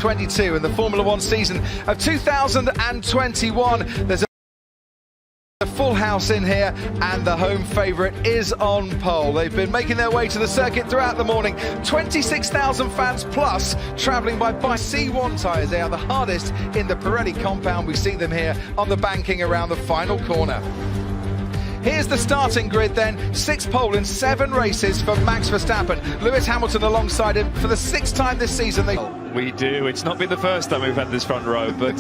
2022 and the Formula One season of 2021. There's a full house in here and the home favourite is on pole. They've been making their way to the circuit throughout the morning. 26,000 fans plus travelling by C1 tyres. They are the hardest in the Pirelli compound. We see them here on the banking around the final corner. Here's the starting grid then. 6th pole in 7 races for Max Verstappen. Lewis Hamilton alongside him for the 6th time this season. We do. It's not been the first time we've had this front row, but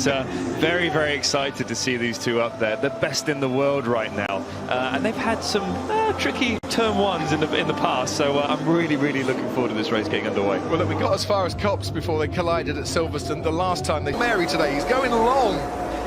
very, very excited to see these two up there. The best in the world right now. And they've had some tricky turn ones in the past, so I'm really, really looking forward to this race getting underway. Well, look, we got as far as Copse before they collided at Silverstone the last time. Mary today, he's going long.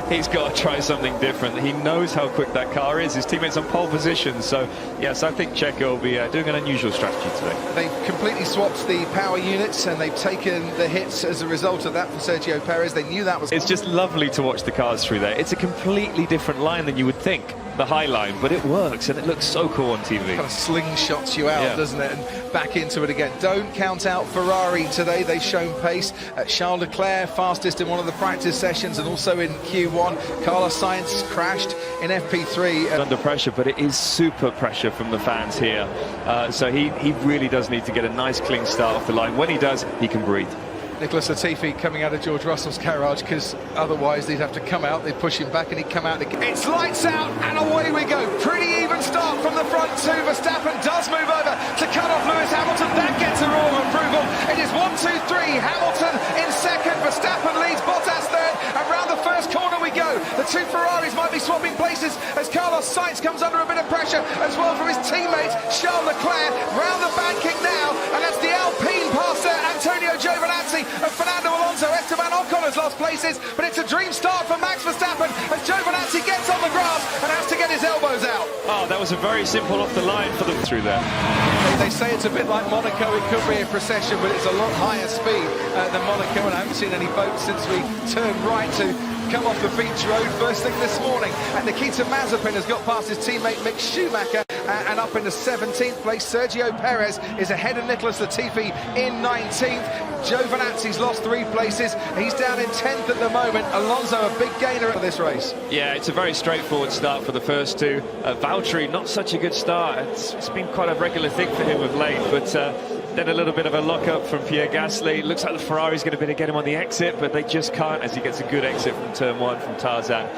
He's got to try something different. He knows how quick that car is. His teammate's on pole position. So, yes, I think Checo will be doing an unusual strategy today. They've completely swapped the power units and they've taken the hits as a result of that for Sergio Perez. They knew that was... It's just lovely to watch the cars through there. It's a completely different line than you would think, the high line, but it works and it looks so cool on TV. Kind of slingshots you out, doesn't it? And back into it again. Don't count out Ferrari today. They've shown pace. Charles Leclerc fastest in one of the practice sessions and also in Q1. Carlos Sainz crashed in FP3. Under pressure, but it is super pressure from the fans here. So he really does need to get a nice clean start off the line. When he does, he can breathe. Nicholas Latifi coming out of George Russell's garage because otherwise they'd have to come out. They'd push him back and he'd come out. It's lights out and away we go. Pretty even start from the front two. Verstappen does move over to cut off Lewis Hamilton. That gets a roar of approval. It is 1-2-3. Hamilton in second. Verstappen leads Bottas third. And round the first corner we go. The two Ferraris might be swapping places as Carlos Sainz comes under a bit of pressure as well from his teammate Charles Leclerc. Round the banking now, and that's the Alpine passer Antonio Giovinazzi and Fernando Alonso. Esteban Ocon has lost places, but it's a dream start for Max Verstappen as Giovinazzi gets on the grass and has to get his elbows out. Oh, that was a very simple off the line for them through there. They say it's a bit like Monaco. It could be a procession, but it's a lot higher speed than Monaco, and I haven't seen any boats since we turned right to come off the beach road first thing this morning. And Nikita Mazepin has got past his teammate Mick Schumacher and up into 17th place. Sergio Perez is ahead of Nicholas Latifi in 19th. Giovinazzi's lost 3 places. He's down in 10th at the moment. Alonso a big gainer for this race. Yeah, it's a very straightforward start for the first two. Valtteri, not such a good start. It's been quite a regular thing for him of late, but then a little bit of a lock-up from Pierre Gasly. Looks like the Ferrari's going to be able to get him on the exit, but they just can't as he gets a good exit from turn 1 from Tarzan.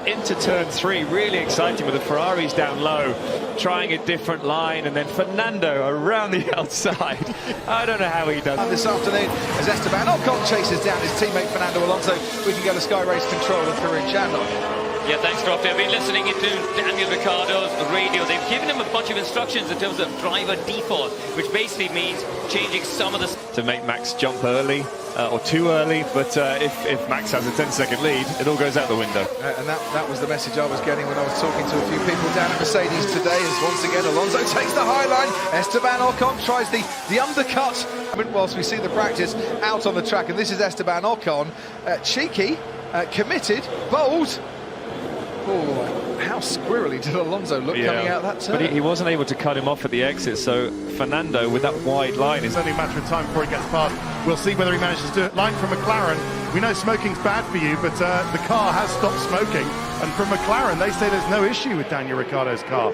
Into turn 3, really exciting with the Ferraris down low, trying a different line, and then Fernando around the outside. I don't know how he does this afternoon as Esteban Ocon chases down his teammate Fernando Alonso. We can go to Sky Race Control with Karim Chandler. Yeah, thanks, Crofty. I've been listening into Daniel Ricciardo's radio. They've given him a bunch of instructions in terms of driver default, which basically means changing some of the... To make Max jump early, or too early, but if Max has a 10-second lead, it all goes out the window. And that was the message I was getting when I was talking to a few people down at Mercedes today, as once again Alonso takes the high line. Esteban Ocon tries the undercut. Whilst we see the practice out on the track, and this is Esteban Ocon, cheeky, committed, bold. Oh, how squirrely did Alonso look coming out that turn? But he wasn't able to cut him off at the exit, so Fernando with that wide line is only a matter of time before he gets past. We'll see whether he manages to do it. Line from McLaren, we know smoking's bad for you, but the car has stopped smoking, and from McLaren they say there's no issue with Daniel Ricciardo's car.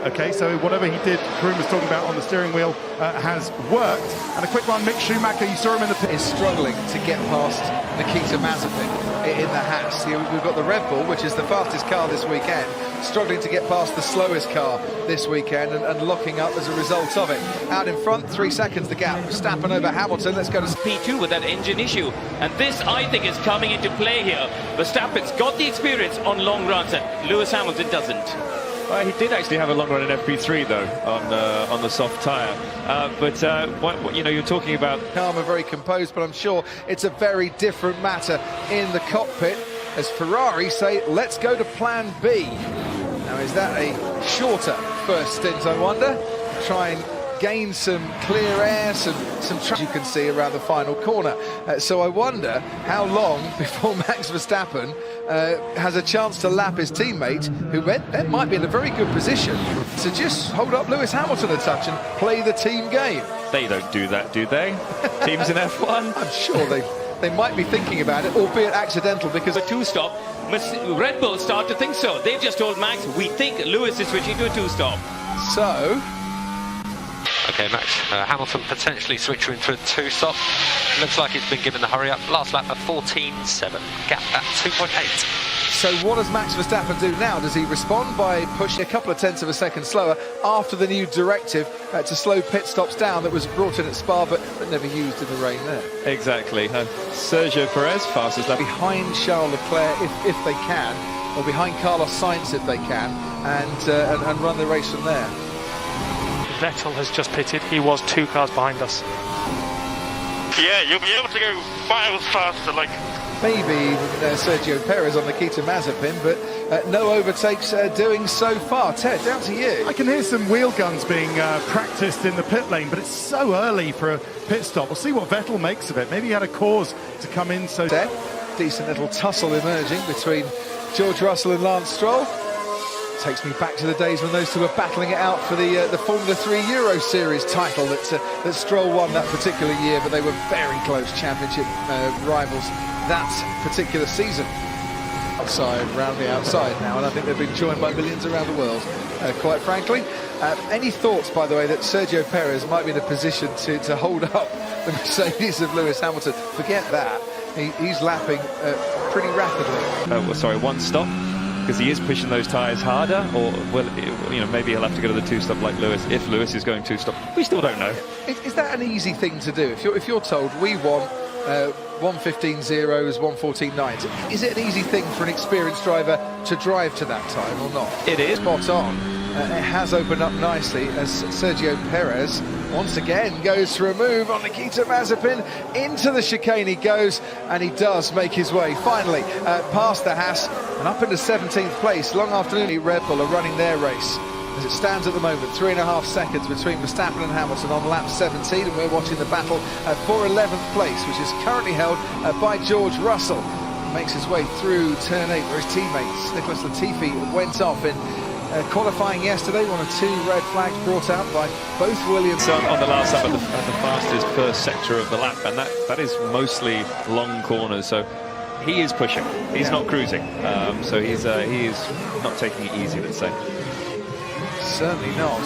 Okay, so whatever he did, Karim was talking about on the steering wheel, has worked. And a quick one, Mick Schumacher, you saw him in the pit. Is struggling to get past Nikita Mazepin in the Haas. We've got the Red Bull, which is the fastest car this weekend, struggling to get past the slowest car this weekend and locking up as a result of it. Out in front, 3 seconds the gap. Verstappen over Hamilton. Let's go to P2 with that engine issue. And this, I think, is coming into play here. Verstappen's got the experience on long runs and Lewis Hamilton doesn't. He did actually have a long run in FP3 though on the soft tyre, but you know, you're talking about calm and very composed, but I'm sure it's a very different matter in the cockpit as Ferrari say let's go to plan B. Now is that a shorter first stint, I wonder? Try and gain some clear air, some track you can see around the final corner. So I wonder how long before Max Verstappen has a chance to lap his teammate, who might be in a very good position to just hold up Lewis Hamilton a touch and play the team game. They don't do that, do they? Teams in F1? I'm sure they might be thinking about it, albeit accidental, because A two-stop, Red Bull start to think so. They've just told Max, we think Lewis is switching to a two-stop. so Okay, Max, Hamilton potentially switching into a two-stop. Looks like he's been given the hurry up. Last lap at 14.7. Gap at 2.8. So what does Max Verstappen do now? Does he respond by pushing a couple of tenths of a second slower after the new directive to slow pit stops down that was brought in at Spa but never used in the rain there? Exactly. Sergio Perez, fastest lap. Behind Charles Leclerc if they can, or behind Carlos Sainz if they can, and run the race from there. Vettel has just pitted. He was 2 cars behind us. Yeah, you'll be able to go miles faster, like... Maybe even Sergio Perez on Nikita Mazepin, but no overtakes doing so far. Ted, down to you. I can hear some wheel guns being practiced in the pit lane, but it's so early for a pit stop. We'll see what Vettel makes of it. Maybe he had a cause to come in so... Decent little tussle emerging between George Russell and Lance Stroll. Takes me back to the days when those two were battling it out for the Formula 3 Euro Series title that Stroll won that particular year, but they were very close championship rivals that particular season. Outside, round the outside now, and I think they've been joined by millions around the world, quite frankly. Any thoughts, by the way, that Sergio Perez might be in a position to hold up the Mercedes of Lewis Hamilton? Forget that. He's lapping pretty rapidly. One stop, because he is pushing those tyres harder, or maybe he'll have to go to the two-stop like Lewis, if Lewis is going two-stop. We still don't know. Is that an easy thing to do? If you're told we want 1:15.0s, 1:14.9s, is it an easy thing for an experienced driver to drive to that time or not? It is. Spot on. It has opened up nicely as Sergio Perez once again goes for a move on Nikita Mazepin. Into the chicane he goes, and he does make his way finally past the Haas and up into 17th place. Long afternoon, Red Bull are running their race. As it stands at the moment, 3.5 seconds between Verstappen and Hamilton on lap 17, and we're watching the battle for 11th place, which is currently held by George Russell. He makes his way through turn 8, where his teammates Nicholas Latifi went off in qualifying yesterday. One of 2 red flags brought out by both Williams. So on the last lap at the fastest first sector of the lap, and that is mostly long corners, so he is pushing. He's not cruising, so he is not taking it easy, let's say. Certainly not.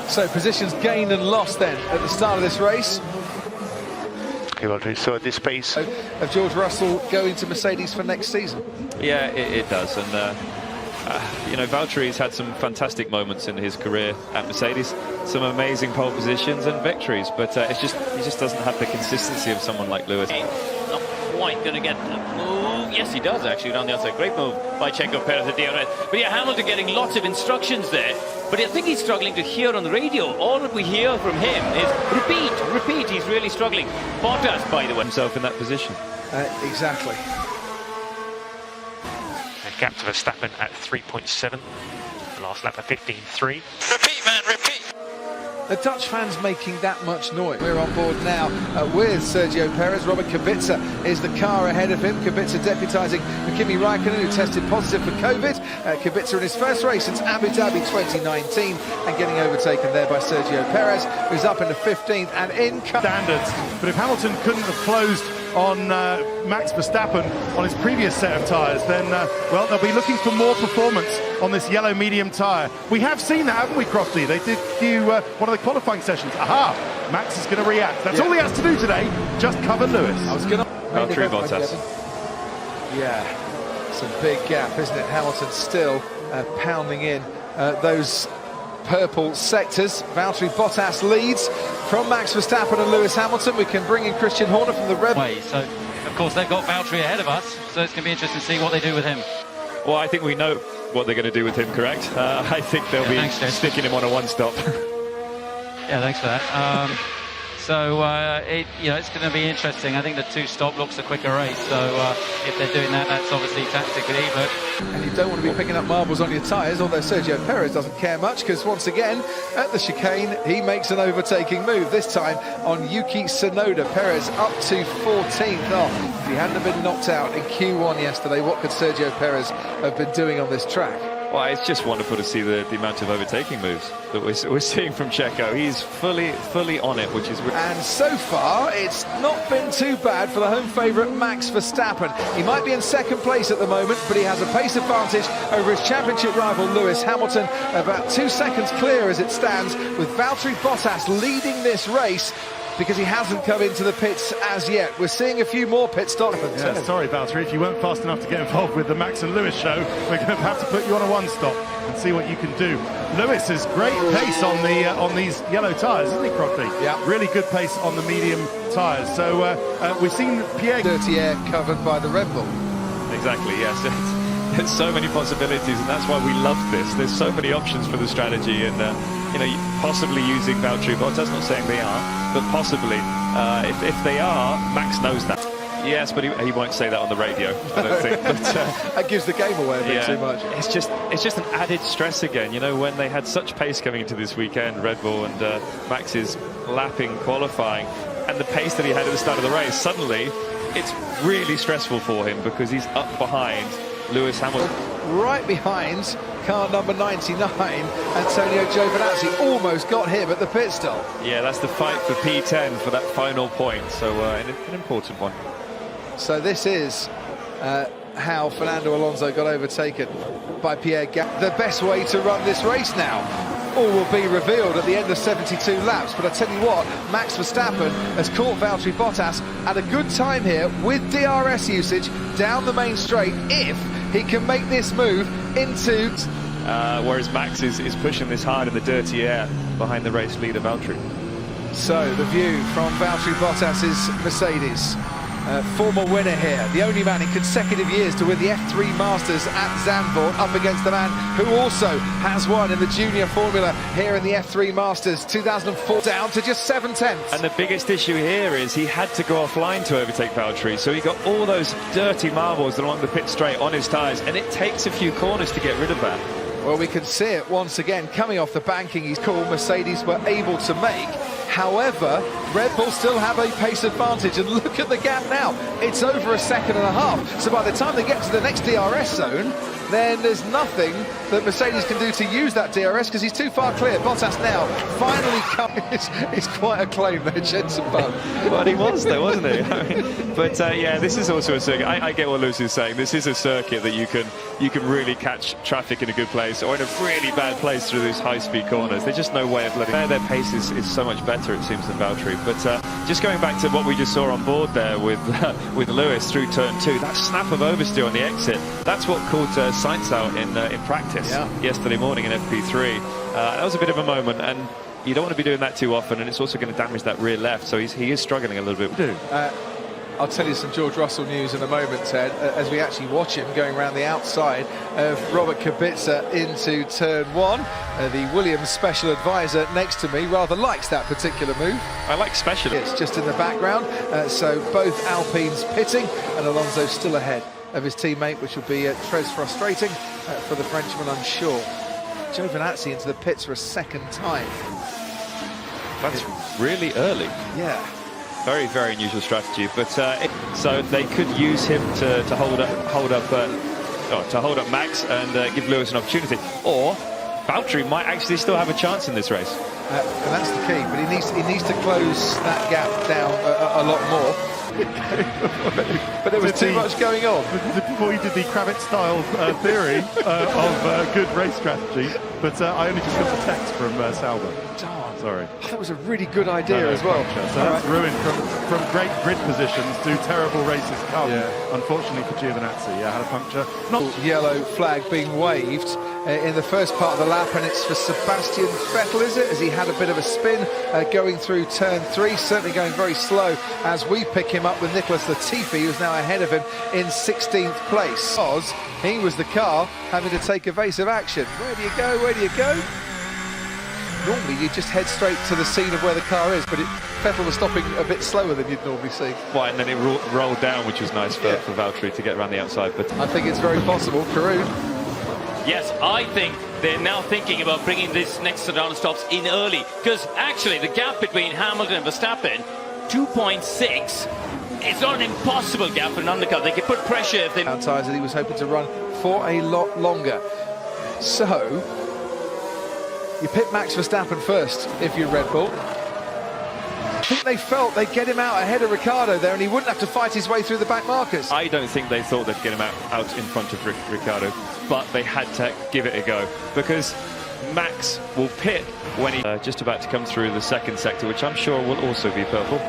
So positions gained and lost then at the start of this race. So at this pace... Of George Russell going to Mercedes for next season. Yeah, it does, and Valtteri's had some fantastic moments in his career at Mercedes, some amazing pole positions and victories, but he just doesn't have the consistency of someone like Lewis. Not quite going to get the move. Yes, he does actually on the outside. Great move by Checo Perez at DRS. But yeah, Hamilton getting lots of instructions there. But I think he's struggling to hear on the radio. All that we hear from him is repeat, repeat. He's really struggling. Bottas, by the way, Himself in that position. Exactly. A gap to Verstappen at 3.7. Last lap at 15.3. Repeat, man, repeat! The Dutch fans making that much noise. We're on board now with Sergio Perez. Robert Kubica is the car ahead of him. Kubica deputising for Kimi Raikkonen, who tested positive for COVID. Kubica in his first race since Abu Dhabi 2019 and getting overtaken there by Sergio Perez, who's up into 15th and in standards. But if Hamilton couldn't have closed on Max Verstappen on his previous set of tyres, then, well, they'll be looking for more performance on this yellow medium tyre. We have seen that, haven't we, Crofty? They did do one of the qualifying sessions. Aha! Max is going to react. That's all he has to do today. Just cover Lewis. I was going to... Valtteri Bottas. Yeah, it's a big gap, isn't it? Hamilton still pounding in those purple sectors. Valtteri Bottas leads from Max Verstappen and Lewis Hamilton. We can bring in Christian Horner from the Red Bull. So, of course, they've got Valtteri ahead of us, so it's going to be interesting to see what they do with him. Well, I think we know what they're going to do with him, correct? I think they'll be sticking him on a one-stop. Yeah, thanks for that. It's going to be interesting. I think the two-stop looks a quicker race, so if they're doing that, that's obviously tactically, but... And you don't want to be picking up marbles on your tyres, although Sergio Perez doesn't care much, because once again, at the chicane, he makes an overtaking move, this time on Yuki Tsunoda. Perez up to 14th. Oh, if he hadn't have been knocked out in Q1 yesterday, what could Sergio Perez have been doing on this track? Well, it's just wonderful to see the amount of overtaking moves that we're seeing from Checo. He's fully on it, which is... And so far, it's not been too bad for the home favourite Max Verstappen. He might be in second place at the moment, but he has a pace advantage over his championship rival Lewis Hamilton, about 2 seconds clear as it stands, with Valtteri Bottas leading this race, because he hasn't come into the pits as yet. We're seeing a few more pit stops. Yeah, sorry, Valtteri, if you weren't fast enough to get involved with the Max and Lewis show, we're going to have to put you on a one-stop and see what you can do. Lewis has great pace on these yellow tyres, isn't he, Crockley? Yeah. Really good pace on the medium tyres. So we've seen Pierre... Dirty air covered by the Red Bull. Exactly, yes. There's so many possibilities, and that's why we love this. There's so many options for the strategy, and possibly using Valtteri Bottas. Not saying they are, but possibly. If they are, Max knows that. Yes, but he won't say that on the radio, I don't think. But, that gives the game away a bit too much. It's just an added stress again. You know, when they had such pace coming into this weekend, Red Bull, and Max is lapping qualifying, and the pace that he had at the start of the race, suddenly it's really stressful for him because he's up behind Lewis Hamilton. Right behind car number 99, Antonio Giovinazzi almost got him at the pit stop. Yeah, that's the fight for P10 for that final point, so an important one. So this is how Fernando Alonso got overtaken by Pierre Gasly. The best way to run this race now. All will be revealed at the end of 72 laps, but I tell you what, Max Verstappen has caught Valtteri Bottas at a good time here with DRS usage down the main straight if he can make this move into... whereas Max is pushing this hard in the dirty air behind the race leader Valtteri. So the view from Valtteri Bottas's Mercedes. Former winner here, the only man in consecutive years to win the F3 Masters at Zandvoort, up against the man who also has won in the junior formula here in the F3 Masters 2004, down to just 7/10. And the biggest issue here is he had to go offline to overtake Valtteri, so he got all those dirty marbles along the pit straight on his tyres, and it takes a few corners to get rid of that. Well, we can see it once again coming off the banking he's called Mercedes were able to make. However, Red Bull still have a pace advantage, and look at the gap now. It's over 1.5 seconds. So by the time they get to the next DRS zone, then there's nothing that Mercedes can do to use that DRS because he's too far clear. Bottas now finally comes. It's quite a claim there, Jensen Button. Well, he was though, wasn't he? I mean, but yeah, this is also a circuit. I get what Lewis is saying. This is a circuit that you can really catch traffic in a good place or in a really bad place through these high-speed corners. There's just no way of letting their pace is so much better, it seems, than Valtteri. But just going back to what we just saw on board there with Lewis through turn 2, that snap of oversteer on the exit, that's what called Sainz out in practice yesterday morning in FP3. That was a bit of a moment, and you don't want to be doing that too often, and it's also going to damage that rear left, so he is struggling a little bit. I'll tell you some George Russell news in a moment, Ted, as we actually watch him going around the outside of Robert Kubica into turn 1. The Williams special advisor next to me rather likes that particular move. I like special. It's just in the background, so both Alpines pitting, and Alonso still ahead of his teammate, which will be très frustrating for the Frenchman, I'm sure. Giovinazzi into the pits for a second time. That's really early. Yeah. Very, very unusual strategy, but so they could use him to hold up Max and give Lewis an opportunity, or Valtteri might actually still have a chance in this race. And that's the key, but he needs to close that gap down a lot more. But there was too much going on. Before you did the Kravitz-style theory of good race strategy, but I only just got a text from Sauber. Sorry. That was a really good idea as well. Puncture. So that's ruined from great grid positions to terrible races come. Yeah. Unfortunately for Giovinazzi, had a puncture. Yellow flag being waved in the first part of the lap, and it's for Sebastian Vettel, is it? As he had a bit of a spin going through turn 3, certainly going very slow as we pick him up with Nicholas Latifi, who's now ahead of him in 16th place. Because he was the car having to take evasive action. Where do you go? Where do you go? Normally you just head straight to the scene of where the car is, but Vettel was stopping a bit slower than you'd normally see. Right, and then it rolled down, which was nice for Valtteri to get around the outside. But I think it's very possible. Karun. Yes, I think they're now thinking about bringing this next round of stops in early, because actually the gap between Hamilton and Verstappen, 2.6, it's not an impossible gap for an undercut. They can put pressure if they... Tyres that he was hoping to run for a lot longer. So, you pick Max Verstappen first if you're Red Bull. I think they felt they'd get him out ahead of Ricciardo there and he wouldn't have to fight his way through the back markers. I don't think they thought they'd get him out in front of Ricciardo, but they had to give it a go because Max will pit when he's just about to come through the second sector, which I'm sure will also be purple.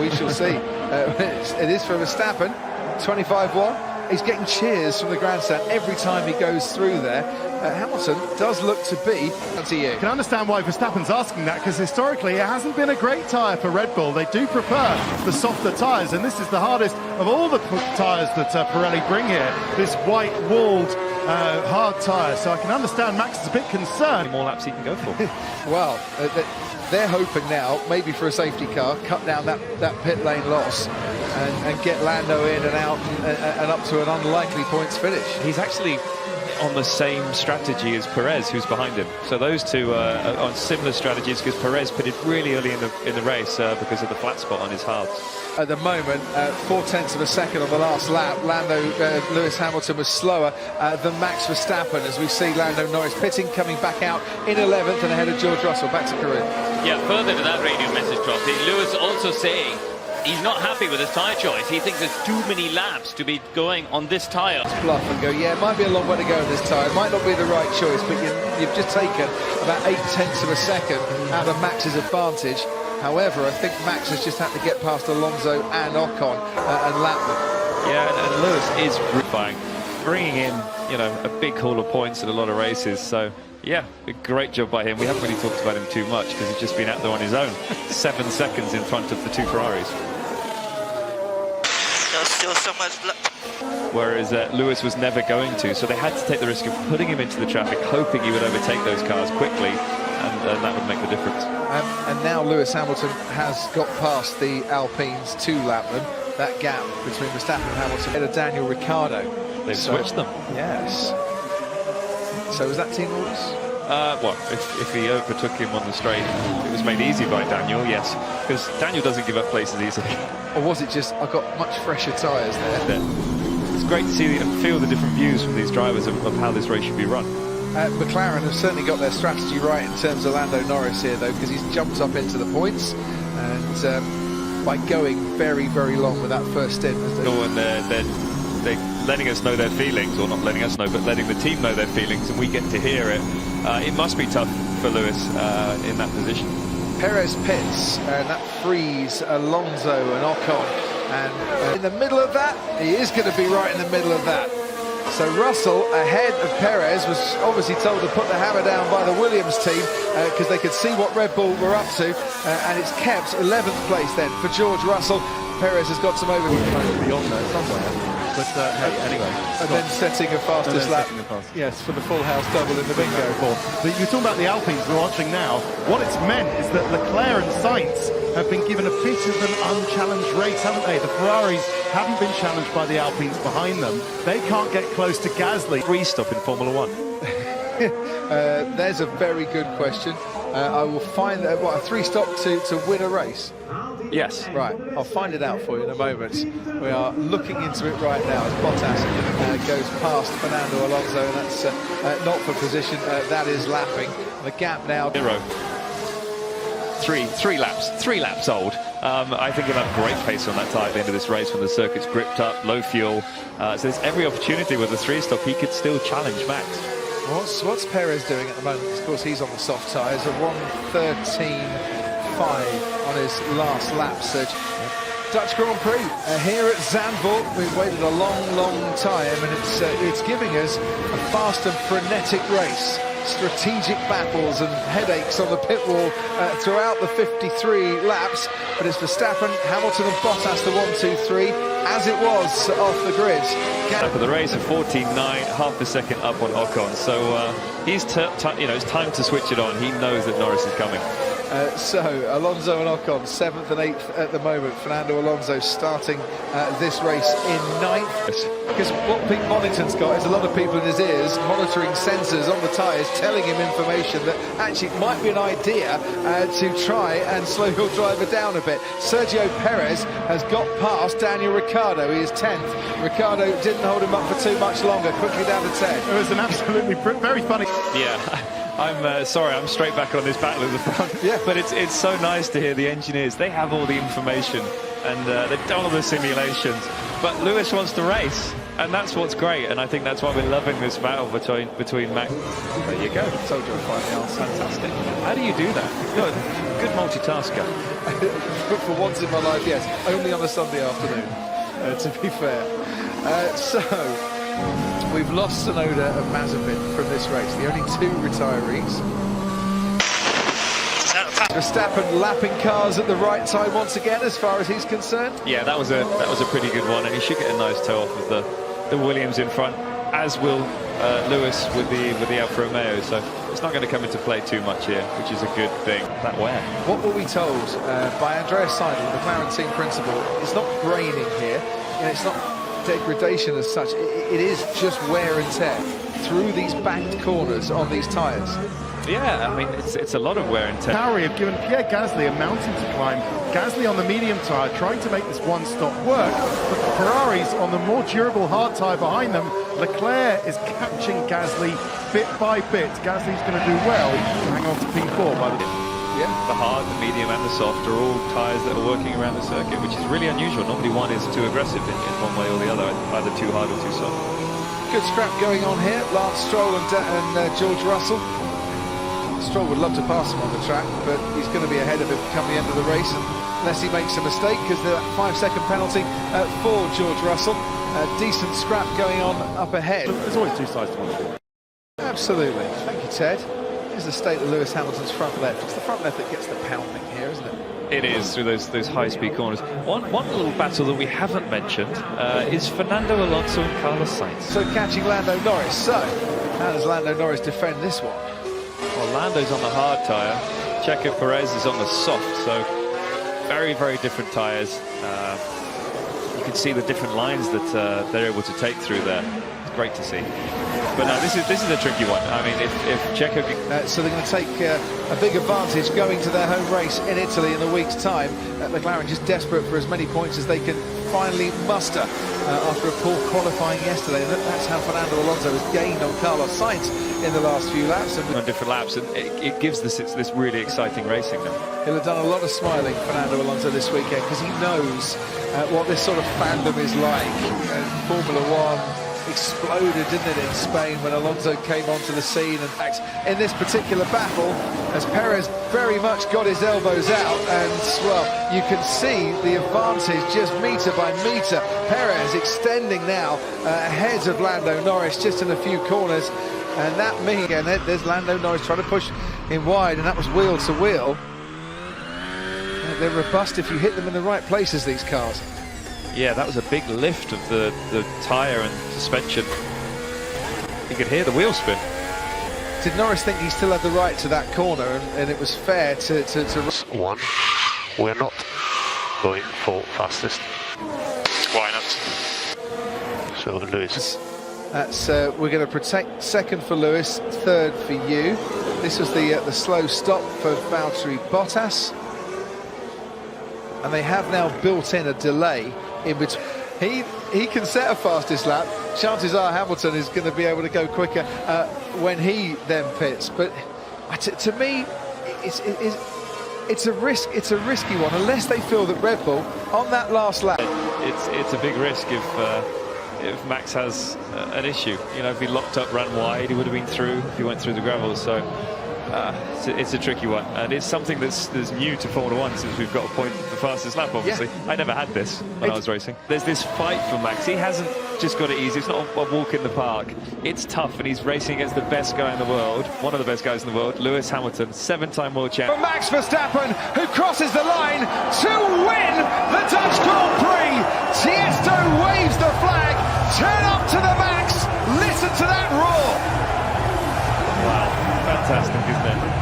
We shall see. It is for Verstappen, 25-1. He's getting cheers from the grandstand every time he goes through there. Hamilton does look to be to you. I can understand why Verstappen's asking that, because historically it hasn't been a great tyre for Red Bull. They do prefer the softer tyres, and this is the hardest of all the tyres that Pirelli bring here, this white-walled hard tyre. So I can understand Max is a bit concerned. How many more laps he can go for? Well, they're hoping now, maybe for a safety car, cut down that pit lane loss and get Lando in and out and up to an unlikely points finish. He's actually on the same strategy as Perez, who's behind him. So those two are on similar strategies because Perez pitted really early in the race because of the flat spot on his hards. At the moment, 0.4 of a second on the last lap. Lewis Hamilton was slower than Max Verstappen, as we see Lando Norris pitting, coming back out in 11th and ahead of George Russell. Back to Korea. Yeah, further to that radio message drop, Lewis also saying he's not happy with his tyre choice. He thinks there's too many laps to be going on this tyre. Bluff and go, yeah, it might be a long way to go in this tyre. It might not be the right choice, but you've just taken about 0.8 of a second out of Max's advantage. However, I think Max has just had to get past Alonso and Ocon and lap them. Yeah, and Lewis is bringing in, a big haul of points at a lot of races. So, yeah, a great job by him. We haven't really talked about him too much because he's just been out there on his own. 7 seconds in front of the two Ferraris. There's still so much Whereas Lewis was never going to, so they had to take the risk of putting him into the traffic, hoping he would overtake those cars quickly, and that would make the difference. And now Lewis Hamilton has got past the Alpines to lap them. That gap between Verstappen and Hamilton and Daniel Ricciardo. They've switched them. Yes. So was that team orders? Well, if he overtook him on the straight, it was made easy by Daniel, yes, because Daniel doesn't give up places easily. Or was it just, I've got much fresher tyres there? It's great to see and feel the different views from these drivers of how this race should be run. McLaren have certainly got their strategy right in terms of Lando Norris here, though, because he's jumped up into the points, and by going very, very long with that first stint. And they're letting us know their feelings, or not letting us know, but letting the team know their feelings, and we get to hear it. It must be tough for Lewis in that position. Perez pits, and that frees Alonso and Ocon, and in the middle of that, he is going to be right in the middle of that. So Russell, ahead of Perez, was obviously told to put the hammer down by the Williams team because they could see what Red Bull were up to, and it's kept 11th place then for George Russell. Perez has got some overweight beyond there somewhere. But hey, anyway. And then setting a fastest lap. Yes, for the full house double in the bingo. But you're talking about the Alpines we're watching now. What it's meant is that Leclerc and Sainz have been given a bit of an unchallenged race, haven't they? The Ferraris haven't been challenged by the Alpines behind them. They can't get close to Gasly. Restop in Formula One. There's a very good question. I will find a 3-stop to win a race. Yes. Right, I'll find it out for you in a moment. We are looking into it right now as Bottas goes past Fernando Alonso, and that's not for position, that is lapping. The gap now... 3 laps old. I think he'll have great pace on that tyre at the end of this race when the circuit's gripped up, low fuel. So there's every opportunity with a 3-stop he could still challenge Max. What's Perez doing at the moment? Of course, he's on the soft tyres, a 1:13.5 on his last lap, Serge. Dutch Grand Prix here at Zandvoort. We've waited a long time, and it's giving us a fast and frenetic race. Strategic battles and headaches on the pit wall throughout the 53 laps, but it's Verstappen, Hamilton and Bottas the 1, 2, 3, as it was off the grid. For the race of 14.9, half a second up on Ocon, so he's it's time to switch it on. He knows that Norris is coming. So Alonso and Ocon 7th and 8th at the moment. Fernando Alonso starting this race in 9th. Because what Pete Bonington's got is a lot of people in his ears monitoring sensors on the tyres, telling him information that actually it might be an idea to try and slow your driver down a bit. Sergio Perez has got past Daniel Ricciardo. He is 10th. Ricciardo didn't hold him up for too much longer, quickly down to 10. It was an absolutely very funny. Yeah. I'm sorry, I'm straight back on this battle at the front. Yeah. But it's so nice to hear the engineers. They have all the information and they've done all the simulations. But Lewis wants to race, and that's what's great. And I think that's why we're loving this battle between Max. There you go. Told you I'd find the answer. Fantastic. How do you do that? You're a good multitasker. But for once in my life, yes, only on a Sunday afternoon, to be fair. So we've lost Tsunoda and Mazepin from this race, the only two retirees. Verstappen lapping cars at the right time once again, as far as he's concerned. Yeah, that was a pretty good one, and he should get a nice toe off of the Williams in front, as will Lewis with the Alfa Romeo. So it's not going to come into play too much here, which is a good thing. That wear. What were we told by Andreas Seidel, the McLaren team principal? It's not graining here, and it's not degradation as such. It is just wear and tear through these banked corners on these tyres. Yeah, I mean, it's a lot of wear and tear. Tauri have given Pierre Gasly a mountain to climb. Gasly on the medium tyre, trying to make this one-stop work, but the Ferraris on the more durable hard tyre behind them. Leclerc is catching Gasly bit by bit. Gasly's going to do well to hang on to P4 by the... Yeah, the hard, the medium and the soft are all tyres that are working around the circuit, which is really unusual. Normally one is too aggressive in one way or the other, either too hard or too soft. Good scrap going on here. Lance Stroll and George Russell. Stroll would love to pass him on the track, but he's going to be ahead of him come the end of the race, unless he makes a mistake, because the 5-second penalty for George Russell. Decent scrap going on up ahead. There's always two sides to one coin. Absolutely. Thank you, Ted. Here's the state of Lewis Hamilton's front left. It's the front left that gets the pounding here, isn't it? It is, through those high-speed corners. One little battle that we haven't mentioned is Fernando Alonso and Carlos Sainz. So catching Lando Norris. So, how does Lando Norris defend this one? Well, Lando's on the hard tyre, Checo Perez is on the soft, so very, very different tyres. You can see the different lines that they're able to take through there. It's great to see. But no, this is a tricky one. I mean, if Checo... so they're going to take a big advantage going to their home race in Italy in a week's time. McLaren just desperate for as many points as they can finally muster after a poor qualifying yesterday. And that's how Fernando Alonso has gained on Carlos Sainz in the last few laps. And on different laps, and it gives this really exciting racing now. He'll have done a lot of smiling, Fernando Alonso, this weekend, because he knows what this sort of fandom is like. Formula One exploded, didn't it, in Spain when Alonso came onto the scene. And in this particular battle, as Perez very much got his elbows out, and well, you can see the advantage just metre by metre. Perez extending now ahead of Lando Norris just in a few corners, and that means again there's Lando Norris trying to push him wide, and that was wheel to wheel. They're robust if you hit them in the right places, these cars. Yeah, that was a big lift of the tyre and suspension. You could hear the wheel spin. Did Norris think he still had the right to that corner, and it was fair to... One, we're not going for fastest. Why not? So Lewis. That's we're going to protect second for Lewis, third for you. This was the slow stop for Valtteri Bottas. And they have now built in a delay in between. He can set a fastest lap. Chances are Hamilton is going to be able to go quicker when he then pits. But to me, it's a risk. It's a risky one unless they feel that Red Bull on that last lap. It's a big risk if Max has an issue. You know, if he locked up, ran wide, he would have been through if he went through the gravel. So. It's a tricky one, and it's something that's new to Formula One since we've got a point the fastest lap, obviously. Yeah. I never had this when I was racing. There's this fight for Max. He hasn't just got it easy. It's not a walk in the park. It's tough, and he's racing against the best guy in the world, one of the best guys in the world, Lewis Hamilton, 7-time world champion. For Max Verstappen, who crosses the line to win the Dutch Grand Prix. Tiesto waves the flag. Turn up to the max. Listen to that roar. Wow, fantastic, isn't it?